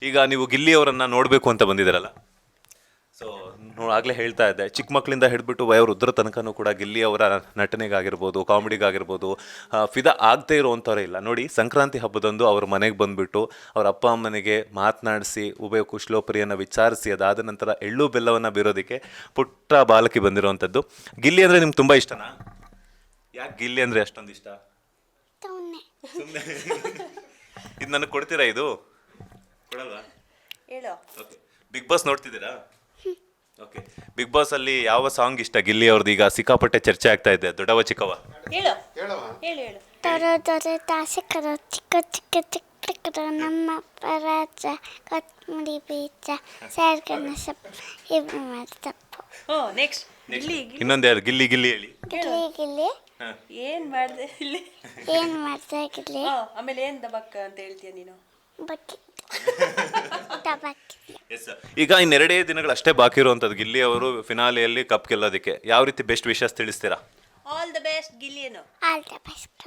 ಈಗ ನೀವು ಗಿಲ್ಲಿ ಅವರನ್ನ ನೋಡಬೇಕು ಅಂತ ಬಂದಿದ್ದೀರಲ್ಲ, ಸೊ ಆಗಲೇ ಹೇಳ್ತಾ ಇದ್ದೆ, ಚಿಕ್ಕ ಮಕ್ಕಳಿಂದ ಹಿಡಿದ್ಬಿಟ್ಟು ವಯೋವೃದ್ಧರ ತನಕನೂ ಕೂಡ ಗಿಲ್ಲಿ ಅವರ ನಟನೆಗಾಗಿರ್ಬೋದು, ಕಾಮಿಡಿಗಾಗಿರ್ಬೋದು, ಫಿದಾ ಆಗದೆ ಇರುವಂಥವ್ರೇ ಇಲ್ಲ. ನೋಡಿ, ಸಂಕ್ರಾಂತಿ ಹಬ್ಬದಂದು ಅವ್ರ ಮನೆಗೆ ಬಂದುಬಿಟ್ಟು ಅವ್ರ ಅಪ್ಪ ಅಮ್ಮನಿಗೆ ಮಾತನಾಡಿಸಿ ಉಭಯ ಕುಶಲೋಪರಿಯನ್ನು ವಿಚಾರಿಸಿ ಅದಾದ ನಂತರ ಎಳ್ಳು ಬೆಲ್ಲವನ್ನು ಬೀರೋದಕ್ಕೆ ಪುಟ್ಟ ಬಾಲಕಿ ಬಂದಿರುವಂಥದ್ದು. ಗಿಲ್ಲಿ ಅಂದರೆ ನಿಮ್ಗೆ ತುಂಬ ಇಷ್ಟನಾ? ಯಾಕೆ ಗಿಲ್ಲಿ ಅಂದರೆ ಅಷ್ಟೊಂದು ಇಷ್ಟ? ಸುಮ್ಮನೆ ಇದು ನನಗೆ ಕೊಡ್ತೀರಾ? ಇದು ಕೊಡಲ್ವಾ? ಹೇಳು. ಓಕೆ, ಬಿಗ್ ಬಾಸ್ ನೋಡ್ತಿದ್ದೀರಾ? ಓಕೆ, ಬಿಗ್ ಬಾಸ್ ಅಲ್ಲಿ ಯಾವ ಸಾಂಗ್ ಇಷ್ಟ ಗಿಲ್ಲಿ ಅವ್ರದ್ದು? ಈಗ ಸಿಕ್ಕಾಪಟ್ಟೆ ಚರ್ಚೆ ಆಗ್ತಾ ಇದೆ, ದೊಡ್ಡವ ಚಿಕ್ಕವ. ಹೇಳು ಹೇಳು ಹೇಳು. ದೊರೆ ತಾಸೆ ಕರೋ ಚಿಕ್ಕ ಚಿಕ್ಕ ಚಿಕ್ಕ ಚಿಕ್ಕ ನಮ್ಮ ಪರಾಜ ಕೊತ್ತಂಬರಿ ಬೀಜ ಸ್ಯಾರ್ಗನ ಸೊಪ್ಪು ಇವು ತಪ್ಪು. ನೆಕ್ಸ್ಟ್ ಗಿಲ್ಲಿ. ಇನ್ನೊಂದು ಯಾರು? ಗಿಲ್ಲಿ ಗಿಲ್ಲಿ ಹೇಳಿ. ಗಿಲ್ಲಿ ಗಿಲ್ಲಿ ಏನ್ ಮಾಡ್ದೆ ಇಲ್ಲಿ? ಏನು ಮಾಡ್ತಾ ಗಿಲ್ಲಿ? ಆಮೇಲೆ ಏನ್ ದಬಕ್ಕ ಅಂತ ಹೇಳ್ತೀಯ ನೀನು? ಬಕ್ಕಿ ಟಬಕ್ಕಿ. ಈಗ ಇನ್ನೆರಡೇ ದಿನಗಳು ಅಷ್ಟೇ ಬಾಕಿ ಇರುವಂಥದ್ದು ಗಿಲ್ಲಿ ಅವರು ಫಿನಾಲೆಯಲ್ಲಿ ಕಪ್ ಗೆಲ್ಲೋದಕ್ಕೆ. ಯಾವ ರೀತಿ ಬೆಸ್ಟ್ ವಿಶಸ್ ತಿಳಿಸ್ತೀರಾ? All the best Gilli. All the best.